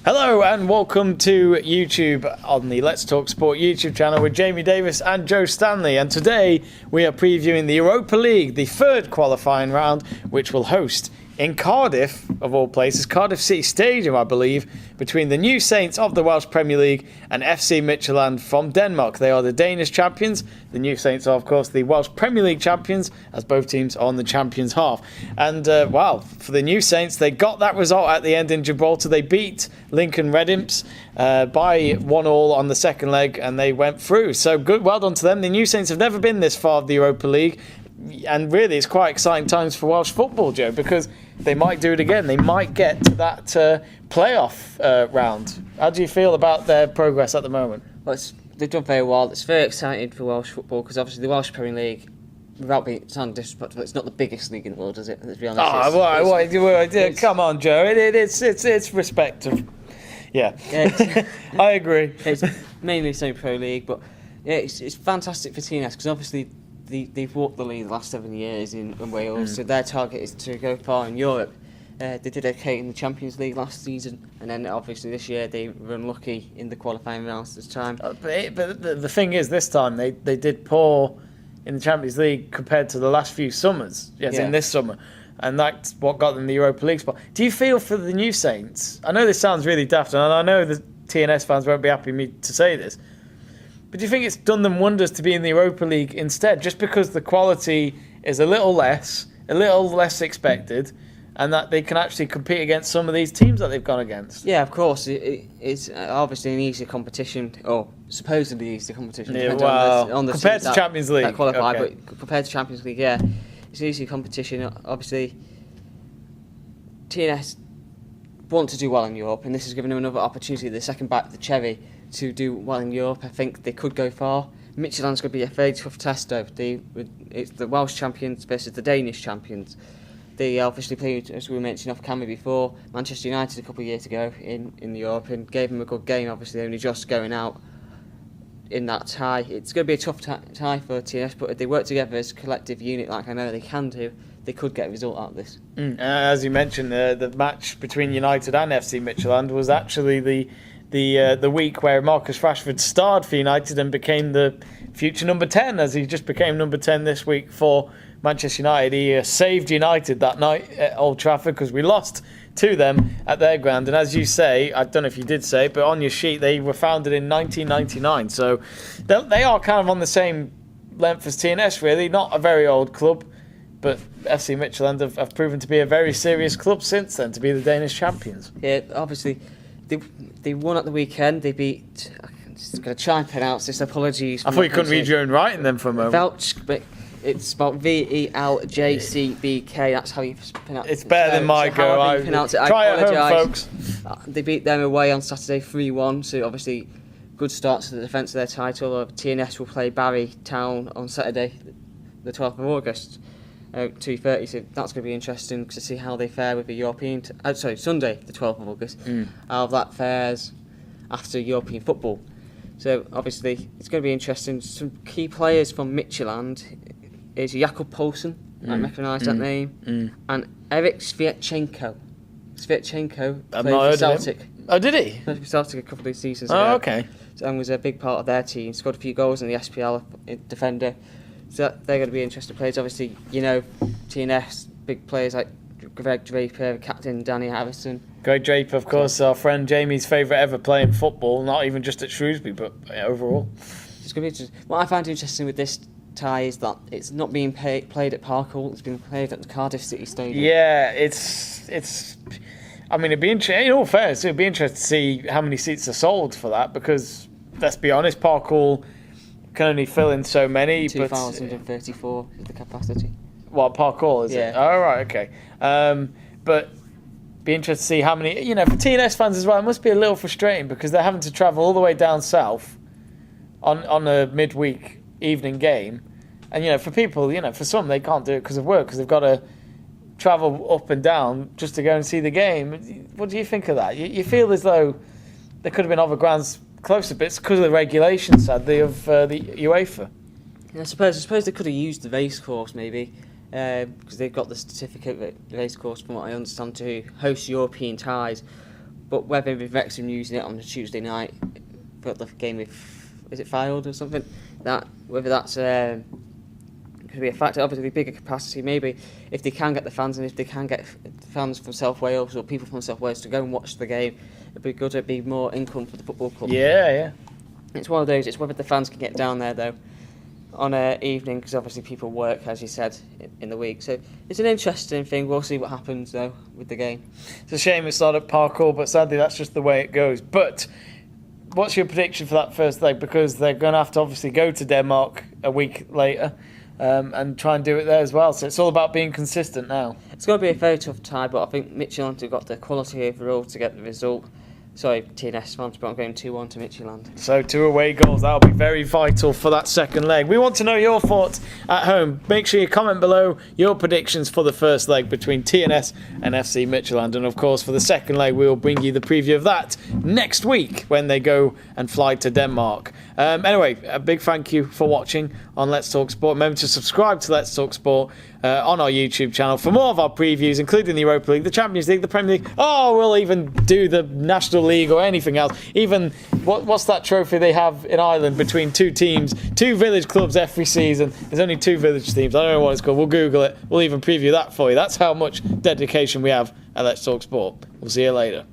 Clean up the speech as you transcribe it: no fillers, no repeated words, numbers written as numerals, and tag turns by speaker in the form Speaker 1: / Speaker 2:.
Speaker 1: Hello and welcome to YouTube on the Let's Talk Sport YouTube channel with Jamie Davies and Joe Stanley. And today we are previewing the Europa League, the third qualifying round, which will host in Cardiff, of all places, Cardiff City Stadium, I believe, between the new Saints of the Welsh Premier League and FC Midtjylland from Denmark. They are the Danish champions. The new Saints are, of course, the Welsh Premier League champions, as both teams are on the champions' half. And, for the new Saints, they got that result at the end in Gibraltar. They beat Lincoln Red Imps by 1-1 on the second leg, and they went through. So good, well done to them. The new Saints have never been this far of the Europa League. And really, it's quite exciting times for Welsh football, Joe, because they might do it again. They might get to that playoff round. How do you feel about their progress at the moment?
Speaker 2: Well, they've done very well. It's very exciting for Welsh football because obviously the Welsh Premier League, without being sounding disrespectful, it's not the biggest league in the world, is it? Let's be honest.
Speaker 1: Come on, Joe. It's respectable. Yeah, I agree.
Speaker 2: It's mainly semi-pro league, but yeah, it's fantastic for TNS because obviously they've walked the league the last 7 years in Wales, so their target is to go far in Europe. They did okay in the Champions League last season, and then obviously this year they were unlucky in the qualifying rounds this time.
Speaker 1: But the thing is, this time they did poor in the Champions League compared to the last few summers, in this summer, and that's what got them the Europa League spot. Do you feel for the new Saints? I know this sounds really daft, and I know the TNS fans won't be happy with me to say this, but do you think it's done them wonders to be in the Europa League instead, just because the quality is a little less expected, and that they can actually compete against some of these teams that they've gone against?
Speaker 2: Yeah, of course. It's obviously an easier competition, or supposedly easier competition.
Speaker 1: Yeah, well,
Speaker 2: on the
Speaker 1: compared to Champions League.
Speaker 2: That qualify,
Speaker 1: okay.
Speaker 2: But compared to Champions League, yeah, it's an easier competition. Obviously, TNS want to do well in Europe, and this has given them another opportunity, the second bite of the cherry, to do well in Europe. I think they could go far. Midtjylland's going to be a very tough test, though. It's the Welsh champions versus the Danish champions. They obviously played, as we mentioned off camera before, Manchester United a couple of years ago in Europe and gave them a good game, obviously only just going out in that tie. It's going to be a tough tie for TNS, but if they work together as a collective unit like I know they can do, they could get a result out of this.
Speaker 1: As you mentioned, the match between United and FC Midtjylland was actually the week where Marcus Rashford starred for United and became the future number 10, as he just became number 10 this week for Manchester United. He saved United that night at Old Trafford because we lost to them at their ground. And as you say, I don't know if you did say it, but on your sheet, they were founded in 1999. So they are kind of on the same length as TNS, really. Not a very old club, but FC Midtjylland have proven to be a very serious club since then, to be the Danish champions.
Speaker 2: Yeah, obviously, they won at the weekend. They beat... I'm just going to try and pronounce this. Apologies.
Speaker 1: I thought you couldn't read your own writing then for a moment.
Speaker 2: Velch, but it's spelled VELJCBK. That's how you pronounce it.
Speaker 1: It's better than my go. Try at home, folks.
Speaker 2: They beat them away on Saturday 3-1. So obviously, good start to the defence of their title. TNS will play Barry Town on Saturday, the 12th of August. 2:30, so that's going to be interesting to see how they fare with the European... Sunday, the 12th of August, how that fares after European football. So, obviously, it's going to be interesting. Some key players from Midtjylland is Jakub Poulsen, I recognise that name, and Erik Sviatchenko. Sviatchenko played for Celtic.
Speaker 1: Oh, did he?
Speaker 2: Played for Celtic a couple of seasons ago.
Speaker 1: Oh, okay.
Speaker 2: And was a big part of their team. Scored a few goals in the SPL, defender. So they're going to be interesting players. Obviously, TNS, big players like Greg Draper, captain Danny Harrison. Greg
Speaker 1: Draper, of course, our friend Jamie's favourite ever playing football, not even just at Shrewsbury, but overall.
Speaker 2: It's going to be interesting. What I find interesting with this tie is that it's not being played at Park Hall, it's been played at the Cardiff City Stadium.
Speaker 1: Yeah, it's. I mean, it'd be interesting. In all fairness, it'd be interesting to see how many seats are sold for that, because let's be honest, Park Hall can only fill in so many.
Speaker 2: 2,034 is the capacity.
Speaker 1: What, Park Hall, is it? Oh, right, okay. But be interested to see how many, for TNS fans as well, it must be a little frustrating because they're having to travel all the way down south on a midweek evening game. And, for people, for some, they can't do it because of work, because they've got to travel up and down just to go and see the game. What do you think of that? You feel as though there could have been other grounds closer, but it's because of the regulations, sadly, of the UEFA.
Speaker 2: I suppose they could have used the race course maybe, because they've got the certificate race course, from what I understand, to host European ties. But whether with Wrexham using it on a Tuesday night for the game with, is it Fylde or something, whether that's could be a factor. Obviously, bigger capacity. Maybe if they can get the fans, and if they can get fans from South Wales or people from South Wales to go and watch the game, it'd be good. It'd be more income for the football club.
Speaker 1: Yeah.
Speaker 2: It's one of those. It's whether the fans can get down there though on an evening, because obviously people work, as you said, in the week. So it's an interesting thing. We'll see what happens though with the game.
Speaker 1: It's a shame it's not at Park Hall, but sadly that's just the way it goes. But what's your prediction for that first leg? Because they're going to have to obviously go to Denmark a week later. And try and do it there as well. So it's all about being consistent now.
Speaker 2: It's going to be a very tough tie, but I think Midtjylland have got the quality overall to get the result. Sorry, TNS fans, but I'm going 2-1 to Midtjylland.
Speaker 1: So 2 away goals, that'll be very vital for that second leg. We want to know your thoughts at home. Make sure you comment below your predictions for the first leg between TNS and FC Midtjylland. And of course, for the second leg, we will bring you the preview of that next week when they go and fly to Denmark. Anyway, a big thank you for watching on Let's Talk Sport. Remember to subscribe to Let's Talk Sport on our YouTube channel for more of our previews, including the Europa League, the Champions League, the Premier League. Oh, we'll even do the National League or anything else. Even, what's that trophy they have in Ireland between 2 teams, 2 village clubs every season? There's only 2 village teams. I don't know what it's called. We'll Google it. We'll even preview that for you. That's how much dedication we have at Let's Talk Sport. We'll see you later.